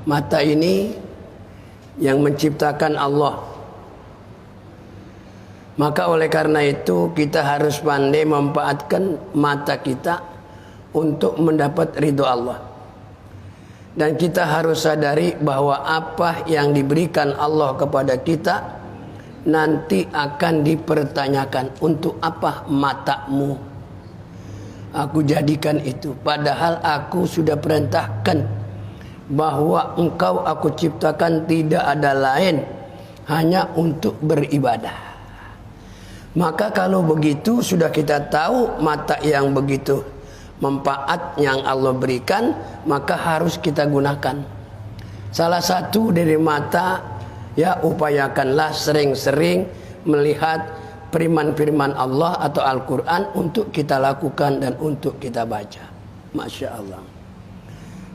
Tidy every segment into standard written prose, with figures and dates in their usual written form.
Mata ini yang menciptakan Allah. Maka oleh karena itu kita harus pandai memanfaatkan mata kita untuk mendapat ridho Allah. Dan kita harus sadari bahwa apa yang diberikan Allah kepada kita nanti akan dipertanyakan. Untuk apa matamu aku jadikan itu, padahal aku sudah perintahkan bahwa engkau aku ciptakan tidak ada lain hanya untuk beribadah. Maka kalau begitu sudah kita tahu mata yang begitu manfaat yang Allah berikan, maka harus kita gunakan. Salah satu dari mata, ya, upayakanlah sering-sering melihat firman-firman Allah atau Al-Quran untuk kita lakukan dan untuk kita baca. Masya Allah.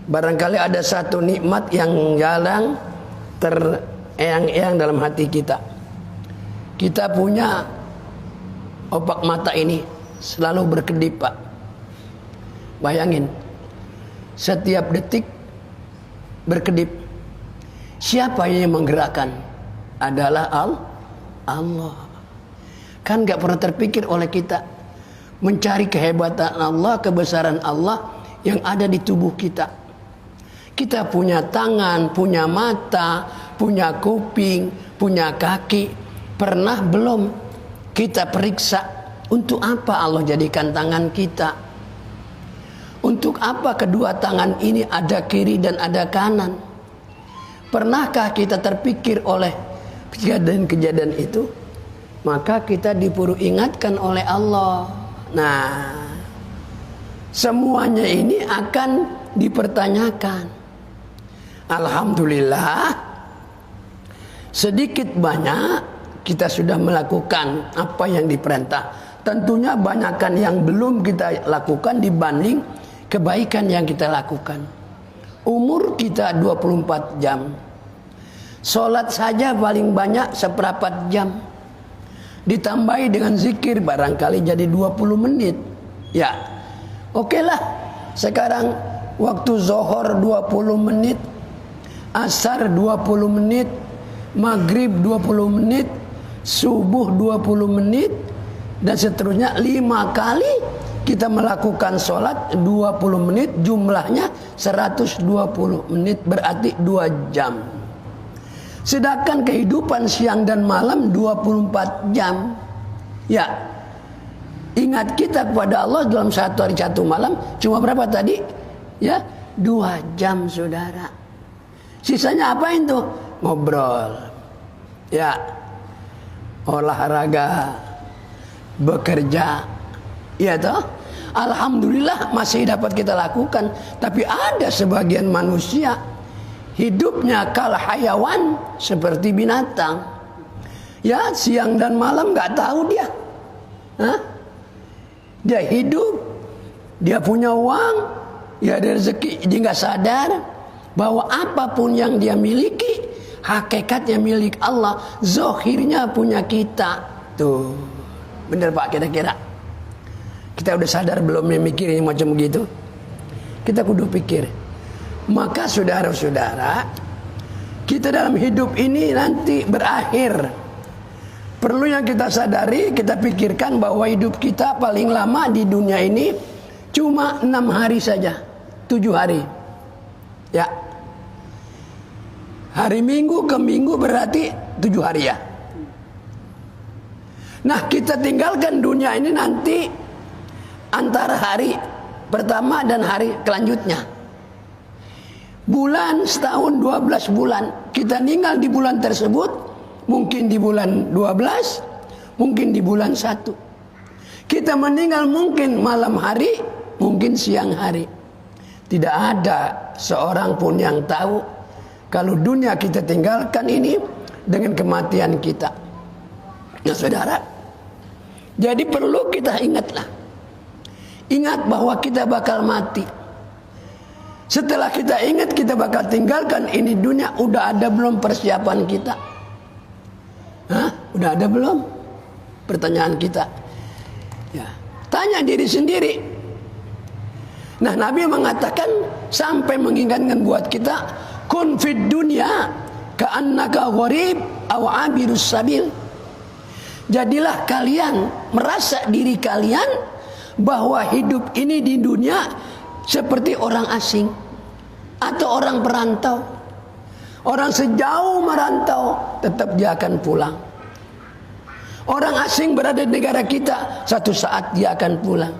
Barangkali ada satu nikmat yang jarang tereyang-eyang dalam hati kita. Kita punya opak mata ini selalu berkedip, Pak. Bayangin, setiap detik berkedip. Siapa yang menggerakkan? Adalah Allah. Kan gak pernah terpikir oleh kita mencari kehebatan Allah, kebesaran Allah yang ada di tubuh kita. Kita punya tangan, punya mata, punya kuping, punya kaki. Pernah belum kita periksa untuk apa Allah jadikan tangan kita? Untuk apa kedua tangan ini ada kiri dan ada kanan? Pernahkah kita terpikir oleh kejadian-kejadian itu? Maka kita diburu ingatkan oleh Allah. Nah, semuanya ini akan dipertanyakan. Alhamdulillah, sedikit banyak kita sudah melakukan apa yang diperintah. Tentunya banyakkan yang belum kita lakukan dibanding kebaikan yang kita lakukan. Umur kita 24 jam. Sholat saja paling banyak seperempat jam. Ditambahi dengan zikir barangkali jadi 20 menit. Ya, oke lah. Sekarang waktu zuhur 20 menit, asar 20 menit, maghrib 20 menit, subuh 20 menit, dan seterusnya 5 kali kita melakukan sholat 20 menit, jumlahnya 120 menit, berarti 2 jam. Sedangkan kehidupan siang dan malam 24 jam. Ya, ingat kita kepada Allah dalam satu hari satu malam cuma berapa tadi? Ya, 2 jam, saudara. Sisanya apa itu? Ngobrol. Ya, olahraga, bekerja. Ya toh, alhamdulillah masih dapat kita lakukan. Tapi ada sebagian manusia hidupnya kal hayawan, seperti binatang. Ya, siang dan malam nggak tahu dia. Hah? Dia hidup, dia punya uang, ya ada rezeki, dia nggak sadar bahwa apapun yang dia miliki hakikatnya milik Allah, zohirnya punya kita. Tuh, bener Pak, kira-kira kita udah sadar belum mikirin macam begitu? Kita kudu pikir. Maka saudara-saudara, kita dalam hidup ini nanti berakhir. Perlu yang kita sadari, kita pikirkan bahwa hidup kita paling lama di dunia ini cuma 6 hari saja, 7 hari. Ya, hari Minggu ke Minggu berarti 7 hari ya. Nah, kita tinggalkan dunia ini nanti antara hari pertama dan hari selanjutnya. Bulan setahun 12 bulan. Kita tinggal di bulan tersebut. Mungkin di bulan 12, mungkin di bulan 1. Kita meninggal mungkin malam hari, mungkin siang hari. Tidak ada seorang pun yang tahu kalau dunia kita tinggalkan ini dengan kematian kita. Nah saudara, jadi perlu kita ingatlah. Ingat bahwa kita bakal mati. Setelah kita ingat kita bakal tinggalkan ini dunia, udah ada belum persiapan kita? Hah? Udah ada belum? Pertanyaan kita. Ya, tanya diri sendiri. Nah, Nabi mengatakan sampai mengingatkan buat kita, kun fid dunya ka'annaka gharib aw 'abirus sabil. Jadilah kalian merasa diri kalian bahwa hidup ini di dunia seperti orang asing atau orang perantau. Orang sejauh merantau tetap dia akan pulang. Orang asing berada di negara kita, satu saat dia akan pulang.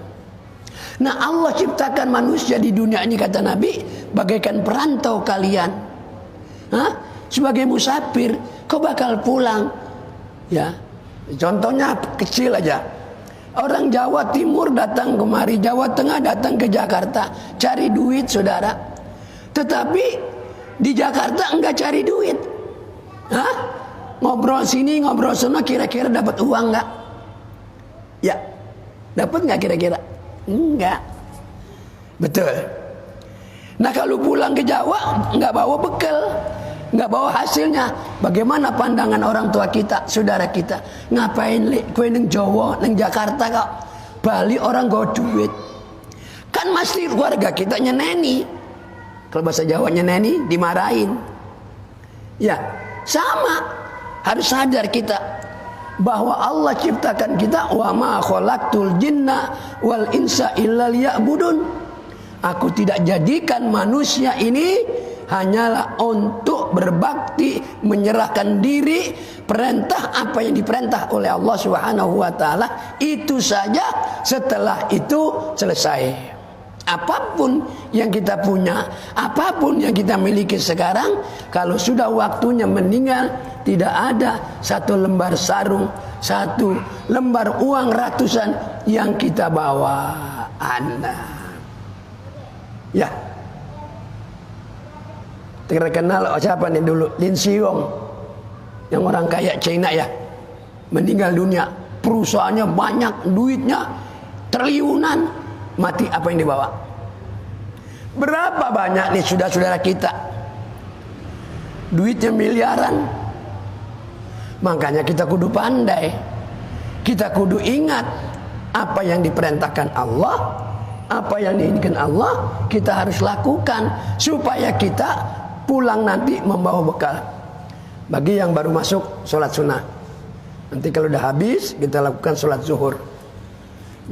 Nah, Allah ciptakan manusia di dunia ini, kata Nabi, bagaikan perantau kalian. Sebagai musafir, kau bakal pulang. Ya, contohnya kecil aja. Orang Jawa Timur datang kemari, Jawa Tengah datang ke Jakarta, cari duit, saudara. Tetapi di Jakarta enggak cari duit. Ngobrol sini, ngobrol sana, kira-kira dapat uang enggak? Ya, dapat enggak kira-kira? Enggak. Betul. Nah, kalau pulang ke Jawa enggak bawa bekal, enggak bawa hasilnya. Bagaimana pandangan orang tua kita, saudara kita? Ngapain kowe ning Jawa, ning Jakarta kok? Bali orang go duit. Kan mesti keluarga kita nyeneni. Kalau bahasa Jawa nyeneni, dimarahin. Ya, sama. Harus sadar kita bahwa Allah ciptakan kita, wa ma khalaqtul jinna wal insa illa liya'budun. Aku tidak jadikan manusia ini hanyalah untuk berbakti, menyerahkan diri, perintah apa yang diperintah oleh Allah Subhanahu wa taala, itu saja. Setelah itu selesai. Apapun yang kita punya, apapun yang kita miliki sekarang, kalau sudah waktunya meninggal, tidak ada satu lembar sarung, satu lembar uang ratusan yang kita bawa. Ya, terkenal siapa nih dulu? Lin Xiong, yang orang kaya China ya, meninggal dunia. Perusahaannya banyak, duitnya triliunan. Mati, apa yang dibawa? Berapa banyak nih saudara-saudara kita duitnya miliaran. Makanya kita kudu pandai, kita kudu ingat apa yang diperintahkan Allah, apa yang diinginkan Allah, kita harus lakukan supaya kita pulang nanti membawa bekal. Bagi yang baru masuk sholat sunnah, nanti kalau udah habis kita lakukan sholat zuhur.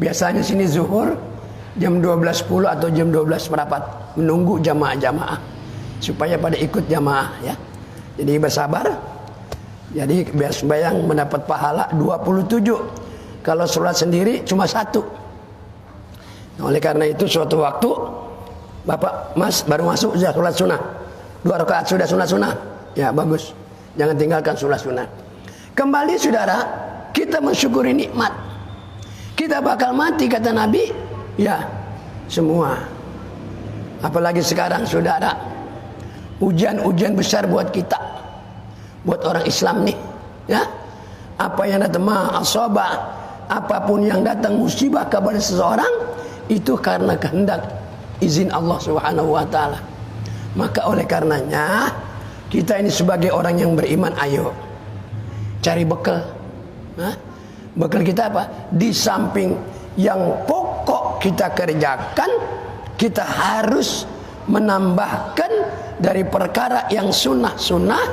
Biasanya sini zuhur jam 12.10 atau jam 12 merapat, menunggu jamaah-jamaah supaya pada ikut jamaah ya. Jadi bersabar. Jadi biar sembahyang mendapat pahala 27. Kalau sholat sendiri cuma 1. Nah, oleh karena itu suatu waktu Bapak Mas baru masuk sudah sholat sunnah, 2 rakaat sudah sunnah. Ya bagus, jangan tinggalkan sholat sunnah. Kembali saudara, kita mensyukuri nikmat. Kita bakal mati kata Nabi. Ya, semua. Apalagi sekarang saudara, ujian-ujian besar buat kita, buat orang Islam nih. Ya, apa yang datang asabah, apapun yang datang musibah kepada seseorang, itu karena kehendak izin Allah Subhanahu wa taala. Maka oleh karenanya kita ini sebagai orang yang beriman, ayo cari bekal. Bekal kita apa? Di samping yang pokok kita kerjakan, kita harus menambahkan dari perkara yang sunnah-sunnah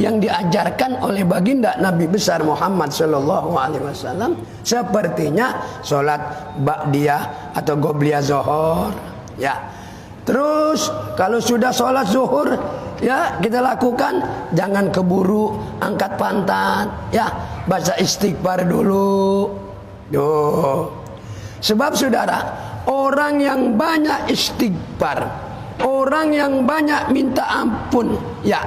yang diajarkan oleh baginda Nabi besar Muhammad sallallahu alaihi wasallam, sepertinya sholat ba'diyah atau qobliyah zuhur. Ya. Terus kalau sudah sholat zuhur, ya kita lakukan, jangan keburu angkat pantat, ya baca istighfar dulu. Sebab saudara, orang yang banyak istighfar, orang yang banyak minta ampun, ya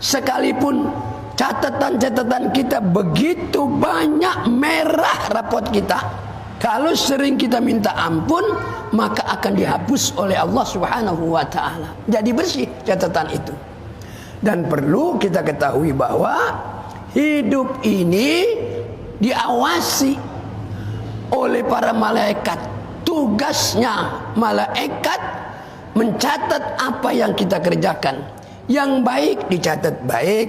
sekalipun catatan-catatan kita begitu banyak merah rapot kita, kalau sering kita minta ampun, maka akan dihapus oleh Allah Subhanahu wa taala. Jadi bersih catatan itu. Dan perlu kita ketahui bahwa hidup ini diawasi oleh para malaikat. Tugasnya malaikat mencatat apa yang kita kerjakan. Yang baik dicatat baik,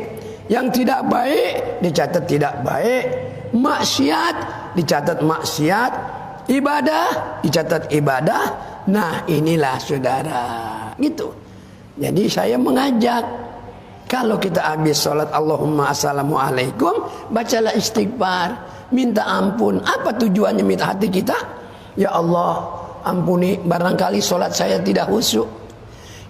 yang tidak baik dicatat tidak baik, maksiat dicatat maksiat, ibadah dicatat ibadah. Nah inilah saudara, gitu. Jadi saya mengajak, kalau kita habis sholat Allahumma assalamualaikum, bacalah istighfar, minta ampun. Apa tujuannya minta hati kita? Ya Allah, ampuni barangkali sholat saya tidak khusyuk.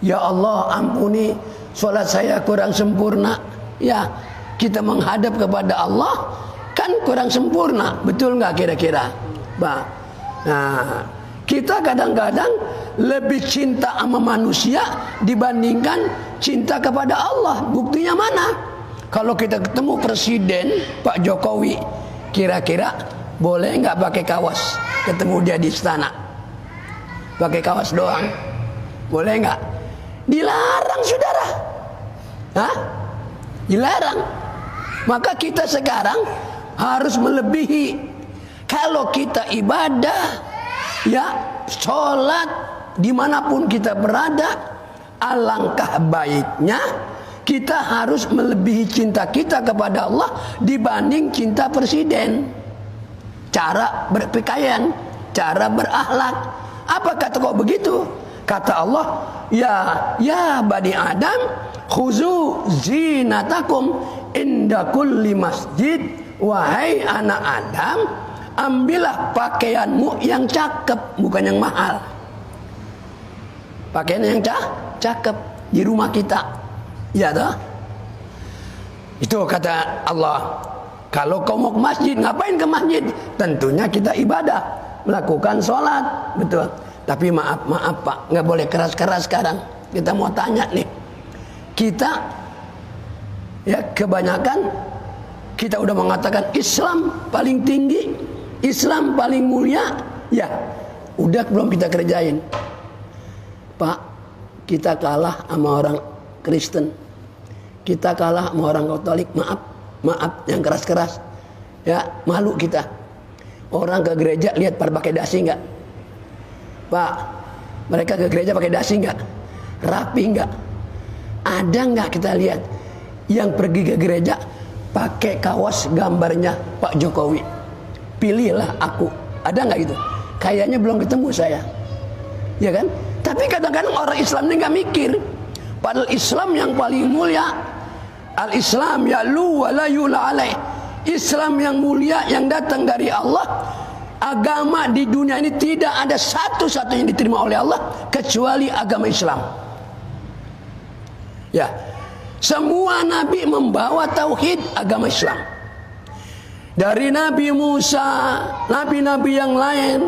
Ya Allah, ampuni sholat saya kurang sempurna. Ya, kita menghadap kepada Allah kan kurang sempurna, betul nggak kira-kira? Nah, kita kadang-kadang lebih cinta sama manusia dibandingkan cinta kepada Allah. Buktinya mana? Kalau kita ketemu Presiden Pak Jokowi, kira-kira boleh nggak pakai kaos ketemu dia di istana? Pakai kaos doang, boleh nggak? Dilarang, saudara. Hah? Dilarang. Maka kita sekarang harus melebihi. Kalau kita ibadah, ya sholat dimanapun kita berada, alangkah baiknya kita harus melebihi cinta kita kepada Allah dibanding cinta presiden. Cara berpakaian, cara berakhlak. Apa kata kok begitu? Kata Allah, ya bani Adam, khuzu zinatakum inda kulli masjid. Wahai anak Adam, ambillah pakaianmu yang cakep, bukan yang mahal. Pakaian yang cakep di rumah kita. Ya toh? Itu kata Allah. Kalau kau mau ke masjid, ngapain ke masjid? Tentunya kita ibadah, melakukan sholat, betul. Tapi maaf Pak, nggak boleh keras-keras sekarang. Kita mau tanya nih, kita ya kebanyakan kita udah mengatakan Islam paling tinggi, Islam paling mulia, ya udah belum kita kerjain. Pak, kita kalah sama orang Kristen, kita kalah sama orang Katolik. Maaf yang keras-keras, ya malu kita. Orang ke gereja lihat pada pakai dasi nggak? Pak, mereka ke gereja pakai dasi nggak? Rapi nggak? Ada nggak kita lihat yang pergi ke gereja pakai kaos gambarnya Pak Jokowi? Pilihlah aku. Ada nggak itu? Kayaknya belum ketemu saya. Ya kan? Tapi kadang-kadang orang Islam ini nggak mikir. Padahal Islam yang paling mulia. Al-Islam ya'lu wa la yu'la alaih. Islam yang mulia yang datang dari Allah. Agama di dunia ini tidak ada satu-satu yang diterima oleh Allah kecuali agama Islam. Ya, semua nabi membawa tauhid agama Islam. Dari Nabi Musa, nabi-nabi yang lain,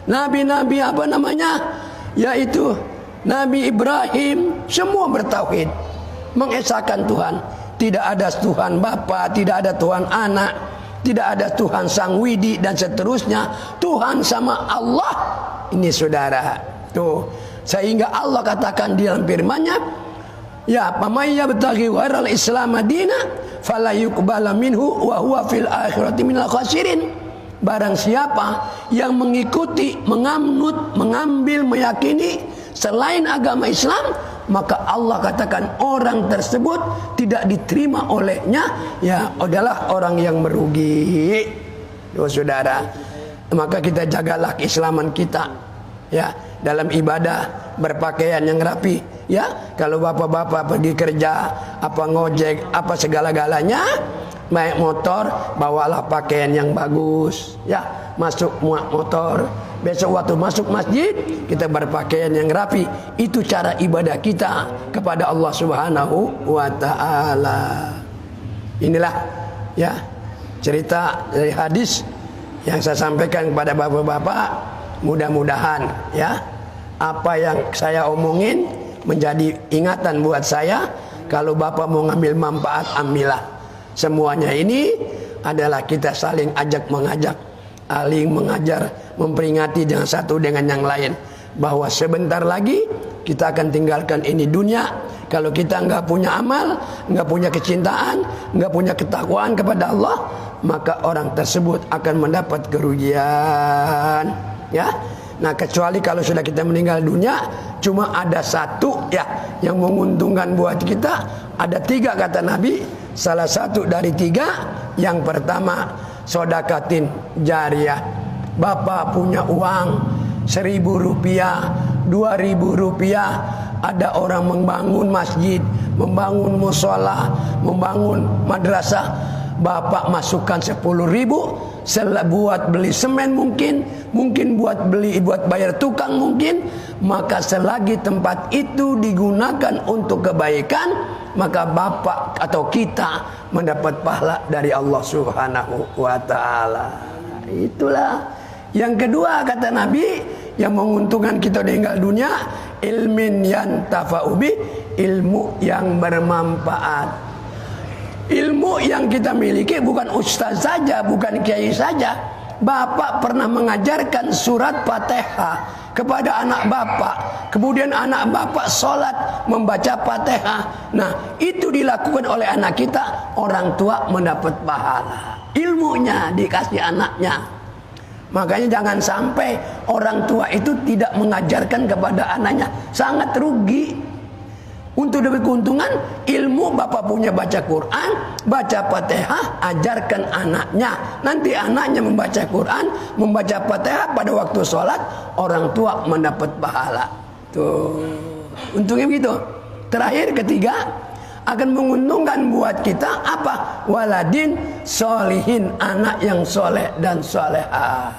nabi-nabi apa namanya? Yaitu Nabi Ibrahim, semua bertauhid, mengesahkan Tuhan. Tidak ada Tuhan Bapa, tidak ada Tuhan Anak, tidak ada Tuhan Sang Widi dan seterusnya. Tuhan sama Allah. Ini saudara. Tuh. Sehingga Allah katakan di dalam firman-Nya, ya, "Pamay yabtaghi ghairal Islam madina fala yuqbala minhu wa huwa fil akhirati minal khasirin." Barang siapa yang mengikuti, menganut, mengambil, meyakini selain agama Islam, maka Allah katakan orang tersebut tidak diterima olehnya, ya adalah orang yang merugi. Tuh, saudara. Maka kita jagalah keislaman kita, ya, dalam ibadah, berpakaian yang rapi, ya. Kalau bapak-bapak pergi kerja, apa ngojek, apa segala-galanya, naik motor, bawalah pakaian yang bagus, ya. Masuk motor, besok waktu masuk masjid kita berpakaian yang rapi. Itu cara ibadah kita kepada Allah Subhanahu wa ta'ala. Inilah, ya, cerita dari hadis yang saya sampaikan kepada bapak-bapak. Mudah-mudahan, ya, apa yang saya omongin menjadi ingatan buat saya. Kalau bapak mau ngambil manfaat, ambillah. Semuanya ini adalah kita saling ajak mengajak, saling mengajar, memperingati dengan satu dengan yang lain, bahwa sebentar lagi kita akan tinggalkan ini dunia. Kalau kita nggak punya amal, nggak punya kecintaan, nggak punya ketakwaan kepada Allah, maka orang tersebut akan mendapat kerugian, ya. Nah, kecuali kalau sudah kita meninggal dunia, cuma ada satu, ya, yang menguntungkan buat kita. Ada 3 kata Nabi. Salah satu dari 3, yang pertama sodakatin jariyah. Bapak punya uang 1.000 rupiah, 2.000 rupiah, ada orang membangun masjid, membangun musola, membangun madrasah, bapak masukkan 10.000 buat beli semen, mungkin buat bayar tukang, mungkin. Maka selagi tempat itu digunakan untuk kebaikan, maka bapak atau kita mendapat pahala dari Allah Subhanahu wa ta'ala. Itulah yang kedua kata Nabi, yang menguntungkan kita meninggal dunia, ilmin yantafa'u bih, ilmu yang bermanfaat. Ilmu yang kita miliki bukan ustaz saja, bukan kiai saja. Bapak pernah mengajarkan surat Fatihah kepada anak bapak, kemudian anak bapak sholat membaca Fatihah. Nah, itu dilakukan oleh anak kita, orang tua mendapat pahala. Ilmunya dikasih anaknya. Makanya jangan sampai orang tua itu tidak mengajarkan kepada anaknya, sangat rugi. Untuk dapat keuntungan, ilmu bapak punya baca Quran, baca Fatihah, ajarkan anaknya. Nanti anaknya membaca Quran, membaca Fatihah pada waktu sholat, orang tua mendapat pahala. Tuh, untungnya begitu. Terakhir ketiga, akan menguntungkan buat kita apa? Waladin solihin, anak yang soleh dan solehah.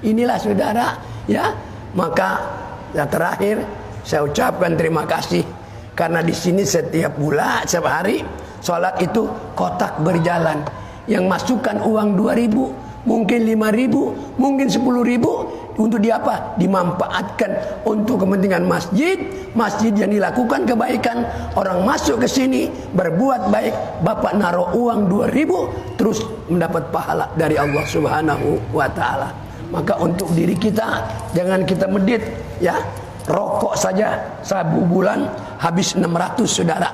Inilah saudara, ya. Maka yang terakhir saya ucapkan terima kasih. Karena di sini setiap bulan, setiap hari sholat itu kotak berjalan. Yang masukkan uang 2.000, mungkin 5.000, mungkin 10.000. Untuk diapa? Dimanfaatkan untuk kepentingan masjid. Masjid yang dilakukan kebaikan, orang masuk ke sini berbuat baik, bapak naruh uang 2.000, terus mendapat pahala dari Allah Subhanahu wa ta'ala. Maka untuk diri kita, jangan kita medit, ya. Rokok saja sabu bulan habis 600 saudara,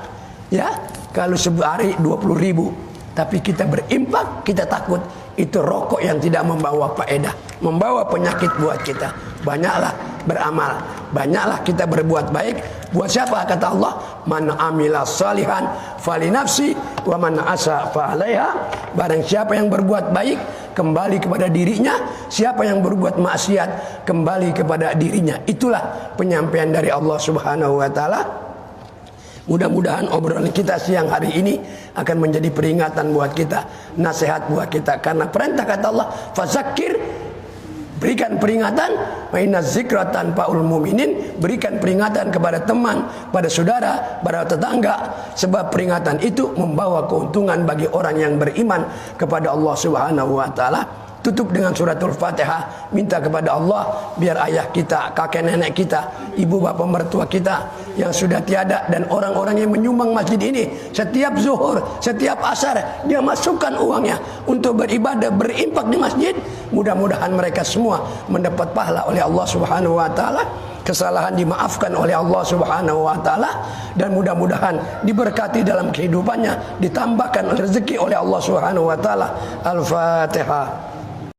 ya. Kalau sehari 20.000, tapi kita berimpak, kita takut itu rokok yang tidak membawa faedah, membawa penyakit buat kita. Banyaklah beramal, banyaklah kita berbuat baik. Buat siapa? Kata Allah, man amila salihan fali nafsi wa man asa fa alaiha. Barang siapa yang berbuat baik, kembali kepada dirinya. Siapa yang berbuat maksiat, kembali kepada dirinya. Itulah penyampaian dari Allah Subhanahu wa ta'ala. Mudah-mudahan obrolan kita siang hari ini akan menjadi peringatan buat kita, nasihat buat kita. Karena perintah kata Allah, fazakir, berikan peringatan, wa inna zikra tanfa'ul mu'minin, berikan peringatan kepada teman, pada saudara, pada tetangga, sebab peringatan itu membawa keuntungan bagi orang yang beriman kepada Allah Subhanahu wa ta'ala. Tutup dengan suratul Fatihah, minta kepada Allah biar ayah kita, kakek nenek kita, ibu bapak mertua kita yang sudah tiada, dan orang-orang yang menyumbang masjid ini, setiap zuhur, setiap asar dia masukkan uangnya untuk beribadah, berimpak di masjid. Mudah-mudahan mereka semua mendapat pahala oleh Allah Subhanahu wa ta'ala, kesalahan dimaafkan oleh Allah Subhanahu wa ta'ala, dan mudah-mudahan diberkati dalam kehidupannya, ditambahkan rezeki oleh Allah Subhanahu wa ta'ala. Al-Fatihah.